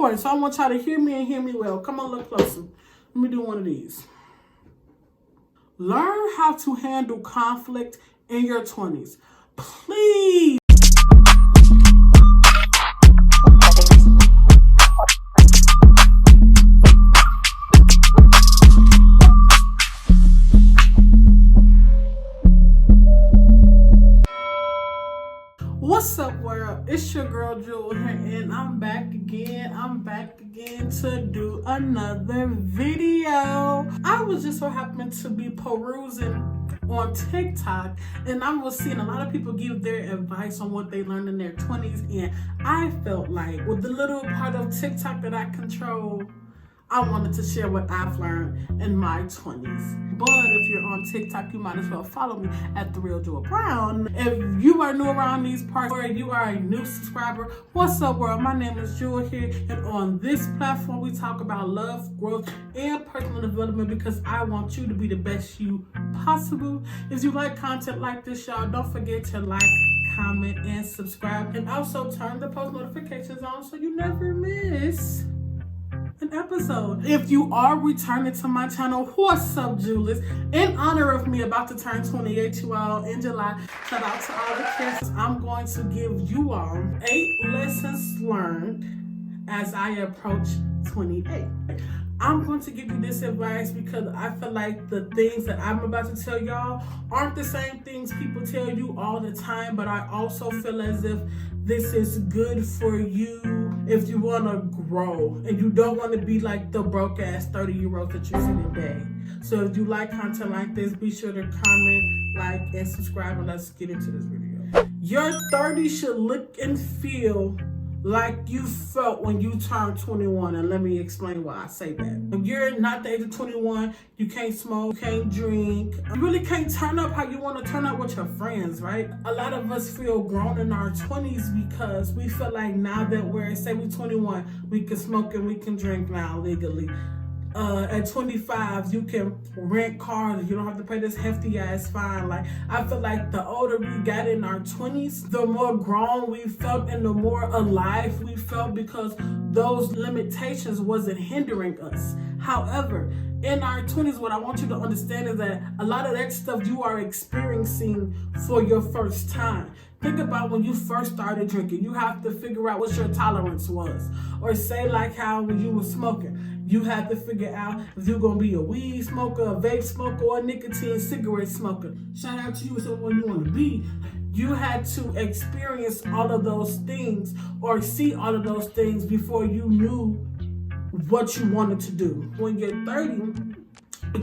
important. So I want y'all to hear me and hear me well. Come on, look closer. Let me do one of these. Learn how to handle conflict in your 20s. Please. What's up, world? It's your girl Jewel here, and I'm back again. To do another video. I was just so happened to be perusing on TikTok, and I was seeing a lot of people give their advice on what they learned in their 20s, and I felt like with the little part of TikTok that I control, I wanted to share what I've learned in my 20s. But if you're on TikTok, you might as well follow me at The Real Jewel Brown. If you are new around these parts or you are a new subscriber, what's up, world? My name is Jewel here, and on this platform, we talk about love, growth, and personal development because I want you to be the best you possible. If you like content like this, y'all, don't forget to like, comment, and subscribe. And also turn the post notifications on so you never miss an episode. If you are returning to my channel, what's up, Julius? In honor of me about to turn 28, you all, in July, shout out to all the kids. I'm going to give you all 8 lessons learned as I approach 28. I'm going to give you this advice because I feel like the things that I'm about to tell y'all aren't the same things people tell you all the time, but I also feel as if this is good for you if you want to grow and you don't want to be like the broke ass 30-year-old that you see today. So if you like content like this, be sure to comment, like, and subscribe, and let's get into this video. Your 30s should look and feel like you felt when you turned 21, and let me explain why I say that. When you're not the age of 21, you can't smoke, you can't drink, you really can't turn up how you want to turn up with your friends, right? A lot of us feel grown in our 20s because we feel like now that we're, say we're 21, we can smoke and we can drink now legally. At 25, you can rent cars. You don't have to pay this hefty ass fine. Like, I feel like the older we got in our 20s, the more grown we felt and the more alive we felt because those limitations wasn't hindering us. However, in our 20s, what I want you to understand is that a lot of that stuff you are experiencing for your first time. Think about when you first started drinking. You have to figure out what your tolerance was. Or say like how when you were smoking, you had to figure out if you're going to be a weed smoker, a vape smoker, or a nicotine cigarette smoker. Shout out to you as someone you want to be. You had to experience all of those things or see all of those things before you knew what you wanted to do. When you're 30,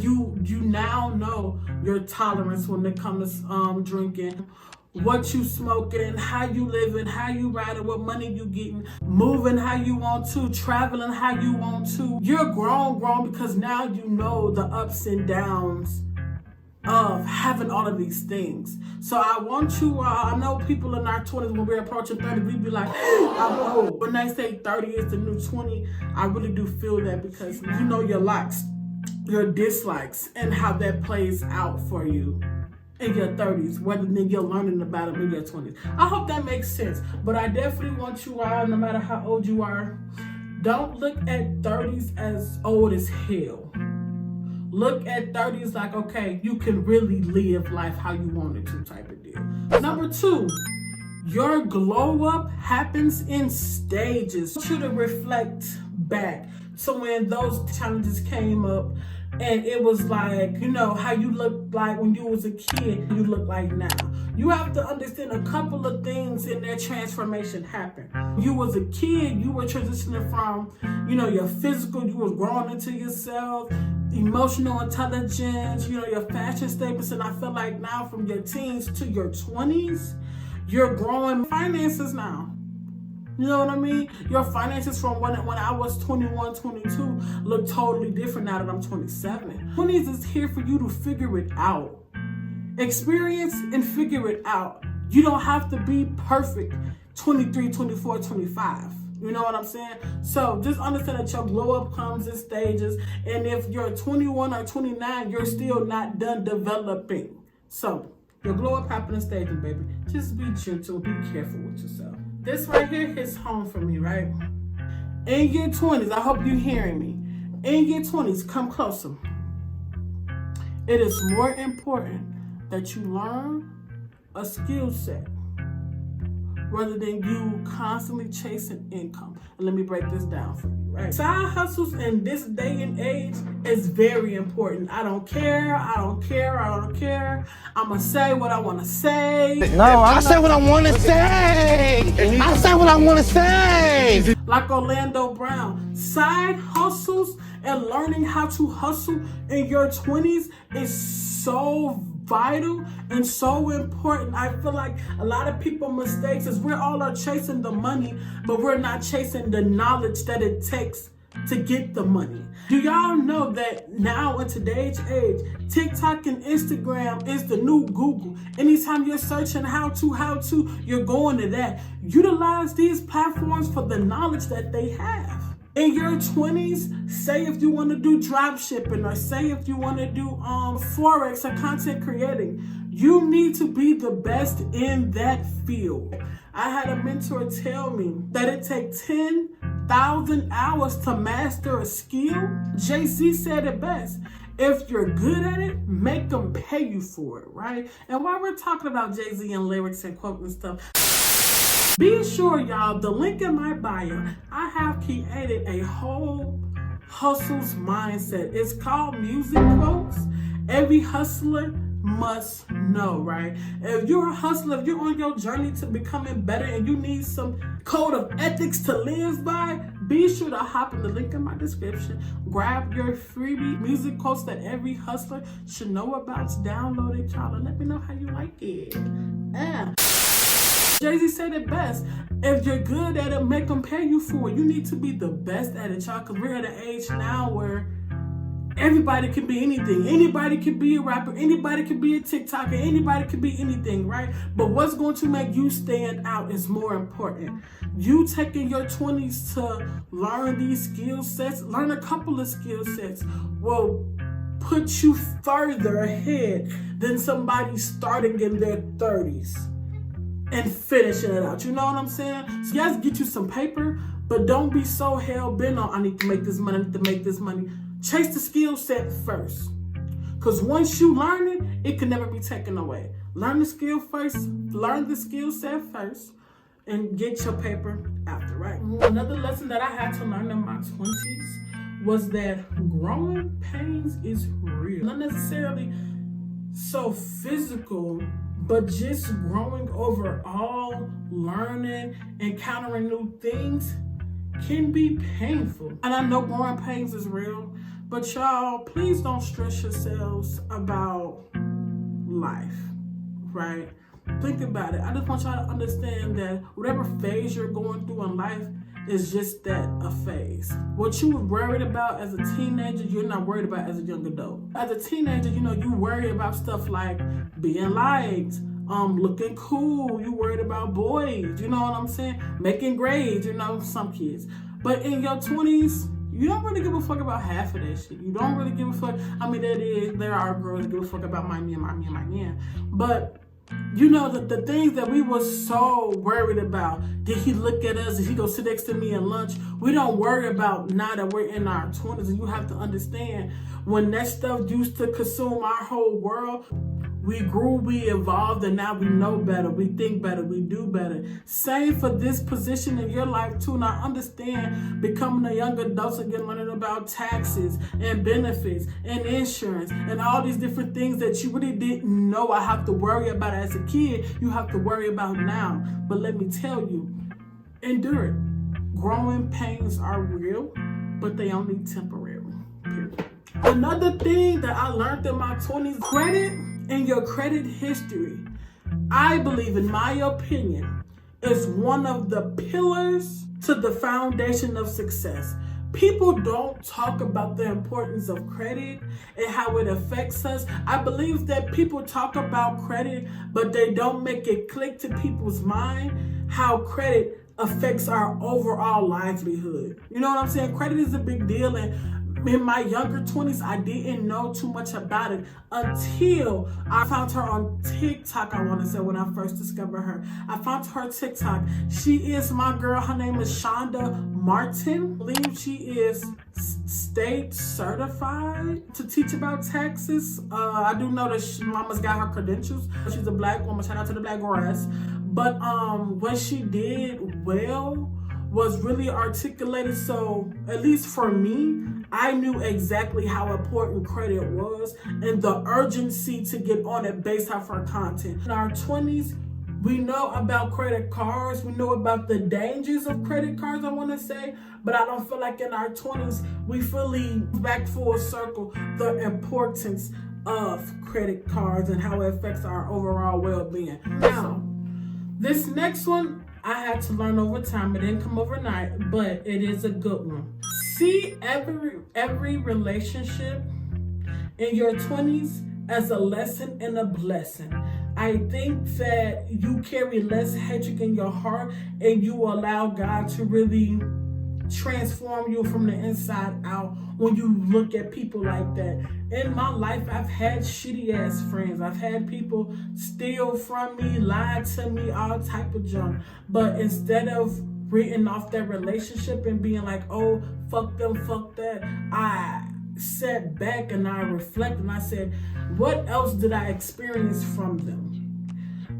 you now know your tolerance when it comes to drinking, what you smoking, how you living, how you riding, what money you getting, moving how you want to, traveling how you want to. You're grown because now you know the ups and downs of having all of these things. So I want you, I know people in our 20s, when we're approaching 30, we be like, I'm old. When they say 30 is the new 20, I really do feel that because you know your likes, your dislikes, and how that plays out for you in your 30s, rather than you're learning about it in your 20s. I hope that makes sense. But I definitely want you all, no matter how old you are, don't look at 30s as old as hell. Look at 30s like, okay, you can really live life how you wanted to type of deal. Number 2, your glow up happens in stages. I want you to reflect back to when those challenges came up and it was like, you know, how you looked like when you was a kid, you look like now. You have to understand a couple of things in that transformation happened. You was a kid, you were transitioning from, you know, your physical, you was growing into yourself, emotional intelligence, you know, your fashion statements, and I feel like now from your teens to your 20s, you're growing finances now. You know what I mean? Your finances from when I was 21, 22 look totally different now that I'm 27. 20s is here for you to figure it out. Experience and figure it out. You don't have to be perfect 23, 24, 25. You know what I'm saying? So just understand that your glow up comes in stages. And if you're 21 or 29, you're still not done developing. So your glow up happens in stages, baby. Just be gentle, be careful with yourself. This right here hits home for me, right? In your 20s, I hope you're hearing me. In your 20s, come closer. It is more important that you learn a skill set rather than you constantly chasing income. And let me break this down for you, right? Side hustles in this day and age is very important. I don't care. I'ma say what I want to say. No, I say what I want to say. I say what I want to say. Like Orlando Brown, side hustles and learning how to hustle in your 20s is so vital and so important. I feel like a lot of people mistakes is we're all are chasing the money, but we're not chasing the knowledge that it takes to get the money. Do y'all know that now in today's age, TikTok and Instagram is the new Google? Anytime you're searching how to, you're going to that. Utilize these platforms for the knowledge that they have. In your 20s, say if you want to do drop shipping or say if you want to do Forex or content creating, you need to be the best in that field. I had a mentor tell me that it takes 10,000 hours to master a skill. Jay-Z said it best. If you're good at it, make them pay you for it, right? And while we're talking about Jay-Z and lyrics and quotes and stuff, be sure, y'all, the link in my bio, I have created a whole hustle's mindset. It's called Music Quotes. Every hustler must know, right? If you're a hustler, if you're on your journey to becoming better and you need some code of ethics to live by, be sure to hop in the link in my description. Grab your freebie music quotes that every hustler should know about. Download it, y'all, and let me know how you like it. Yeah. Jay-Z said it best. If you're good at it, make them pay you for it. You need to be the best at it, y'all, because we're at an age now where everybody can be anything. Anybody can be a rapper. Anybody can be a TikToker. Anybody can be anything, right? But what's going to make you stand out is more important. You taking your 20s to learn these skill sets, learn a couple of skill sets, will put you further ahead than somebody starting in their 30s. And finishing it out. You know what I'm saying? So you guys get you some paper, but don't be so hell-bent on, I need to make this money, I need to make this money. Chase the skill set first. Because once you learn it, it can never be taken away. Learn the skill first, learn the skill set first, and get your paper after, right? Another lesson that I had to learn in my 20s was that growing pains is real. Not necessarily so physical, but just growing overall, learning, encountering new things can be painful. And I know growing pains is real, but y'all, please don't stress yourselves about life, right? Think about it. I just want y'all to understand that whatever phase you're going through in life is just that, a phase. What you were worried about as a teenager, you're not worried about as a young adult. As a teenager, you know, you worry about stuff like being liked, looking cool, you worried about boys, you know what I'm saying? Making grades, you know, some kids. But in your 20s, you don't really give a fuck about half of that shit. You don't really give a fuck. I mean, there are girls that give a fuck about my man. But you know, the things that we were so worried about, did he look at us? Did he go sit next to me at lunch? We don't worry about now that we're in our 20s. And you have to understand, when that stuff used to consume our whole world, we grew, we evolved, and now we know better, we think better, we do better. Same for this position in your life too. Now understand, becoming a young adult again, learning about taxes and benefits and insurance and all these different things that you really didn't know I have to worry about as a kid, you have to worry about now. But let me tell you, endure it. Growing pains are real, but they only temporary. Period. Another thing that I learned in my 20s, credit and your credit history, I believe, in my opinion, is one of the pillars to the foundation of success. People don't talk about the importance of credit and how it affects us. I believe that people talk about credit, but they don't make it click to people's mind how credit affects our overall livelihood. You know what I'm saying? Credit is a big deal, and in my younger 20s, I didn't know too much about it until I found her on TikTok, I want to say, when I first discovered her. I found her TikTok. She is my girl. Her name is Shonda Martin. I believe she is state certified to teach about taxes. I do know that mama's got her credentials. She's a black woman. Shout out to the black grass. But what she did well was really articulated, so at least for me, I knew exactly how important credit was and the urgency to get on it based off her content. In our 20s, we know about credit cards, we know about the dangers of credit cards, I want to say, but I don't feel like in our 20s, we fully back full circle the importance of credit cards and how it affects our overall well-being. Now, this next one, I had to learn over time. It didn't come overnight, but it is a good one. See every relationship in your 20s as a lesson and a blessing. I think that you carry less hatred in your heart and you allow God to really transform you from the inside out when you look at people like that. In my life, I've had shitty ass friends. I've had people steal from me, lie to me, all type of junk. But instead of written off that relationship and being like, oh, fuck them, fuck that, I sat back and I reflected and I said, what else did I experience from them?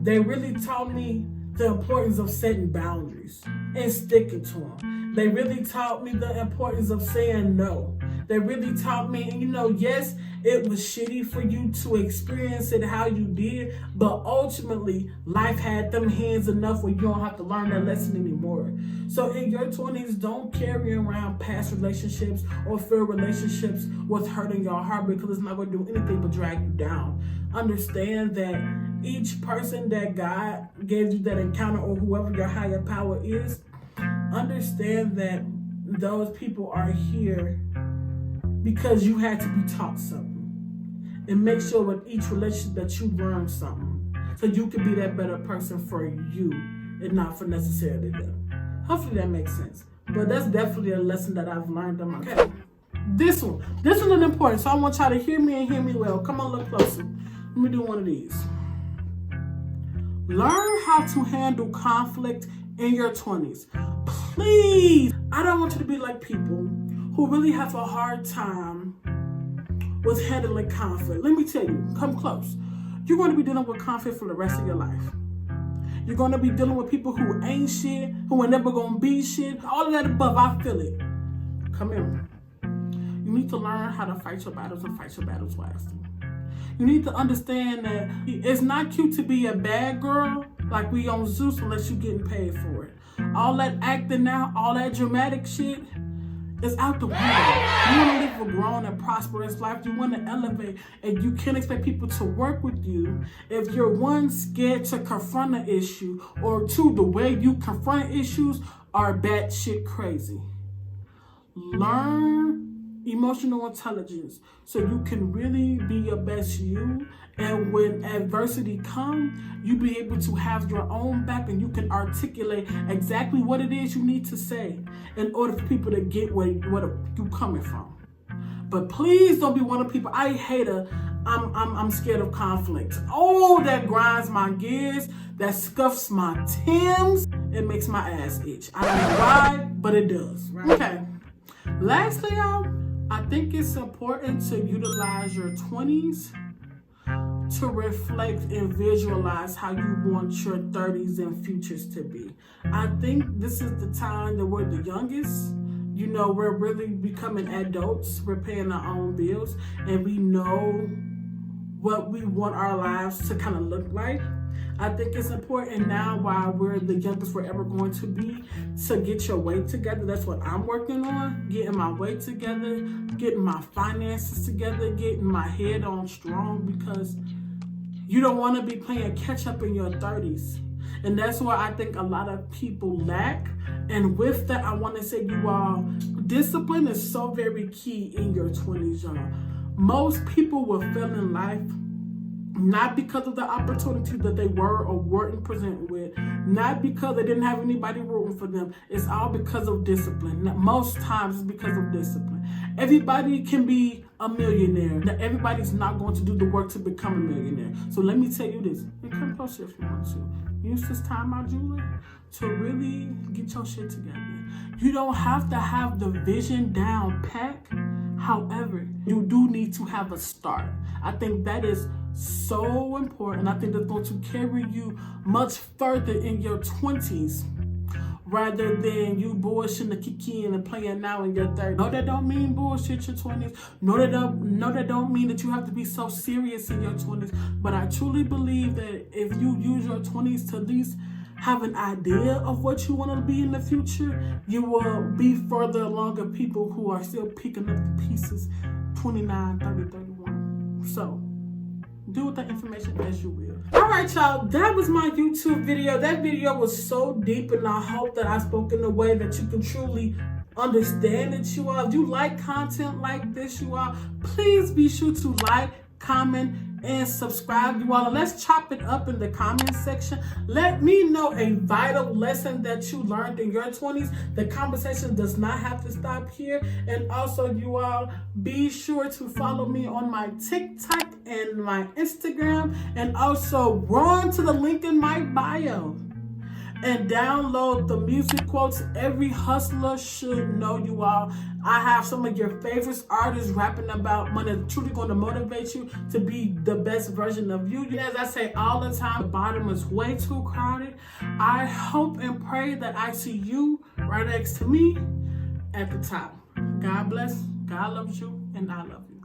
They really taught me the importance of setting boundaries and sticking to them. They really taught me the importance of saying no. They really taught me, and yes, it was shitty for you to experience it how you did, but ultimately, life had them hands enough where you don't have to learn that lesson anymore. So in your 20s, don't carry around past relationships or failed relationships with hurting your heart, because it's not going to do anything but drag you down. Understand that each person that God gave you that encounter, or whoever your higher power is, understand that those people are here because you had to be taught something. And make sure with each relationship that you learn something, so you can be that better person for you and not for necessarily them. Hopefully that makes sense. But that's definitely a lesson that I've learned on my okay. This one is important, so I want y'all to hear me and hear me well. Come on, look closer. Let me do one of these. Learn how to handle conflict in your 20s. Please, I don't want you to be like people who really have a hard time with handling conflict. Let me tell you, come close. You're going to be dealing with conflict for the rest of your life. You're going to be dealing with people who ain't shit, who ain't never going to be shit. All of that above, I feel it. Come here. You need to learn how to fight your battles and fight your battles wisely. You need to understand that it's not cute to be a bad girl like we on Zeus unless you're getting paid for it. All that acting out, all that dramatic shit is out the window. You want to live a grown and prosperous life. You want to elevate, and you can't expect people to work with you if you're one, scared to confront an issue, or two, the way you confront issues are batshit crazy. Learn emotional intelligence so you can really be your best you, and when adversity comes, you be able to have your own back and you can articulate exactly what it is you need to say in order for people to get where you coming from. But please don't be one of the people, I hate I'm scared of conflict. Oh, that grinds my gears, that scuffs my Timbs, it makes my ass itch. I don't know why, but it does. Right? Okay. Lastly, y'all, I think it's important to utilize your 20s to reflect and visualize how you want your 30s and futures to be. I think this is the time that we're the youngest. We're really becoming adults. We're paying our own bills, and we know what we want our lives to kind of look like. I think it's important now, while we're the youngest we're ever going to be, to get your weight together. That's what I'm working on, getting my weight together, getting my finances together, getting my head on strong, because you don't want to be playing catch up in your 30s. And that's why I think a lot of people lack. And with that, I want to say you all, discipline is so very key in your 20s, y'all. Most people will fail in life not because of the opportunity that they were or weren't presented with, not because they didn't have anybody rooting for them. It's all because of discipline. Most times it's because of discipline. Everybody can be a millionaire. Everybody's not going to do the work to become a millionaire. So let me tell you this, and come closer if you want to. Use this time out, Julie, to really get your shit together. You don't have to have the vision down pat. However, you do need to have a start. I think that is so important. I think that's going to carry you much further in your 20s rather than you bullshitting the kicking and playing now in your 30s. No, that don't mean bullshit your 20s. No, that don't mean that you have to be so serious in your 20s. But I truly believe that if you use your 20s to at least have an idea of what you want to be in the future, you will be further along of people who are still picking up the pieces 29, 30, 31. So, do with that information as you will. Alright, y'all, that was my YouTube video. That video was so deep, and I hope that I spoke in a way that you can truly understand it, you all. If you like content like this, you all, please be sure to like, comment, and subscribe, you all. And let's chop it up in the comment section. Let me know a vital lesson that you learned in your 20s. The conversation does not have to stop here. And also, you all, be sure to follow me on my TikTok and my Instagram, and also run to the link in my bio and download the music quotes every hustler should know, you all. I have some of your favorite artists rapping about money, truly going to motivate you to be the best version of you. As I say all the time, the bottom is way too crowded. I hope and pray that I see you right next to me at the top. God bless, God loves you, and I love you.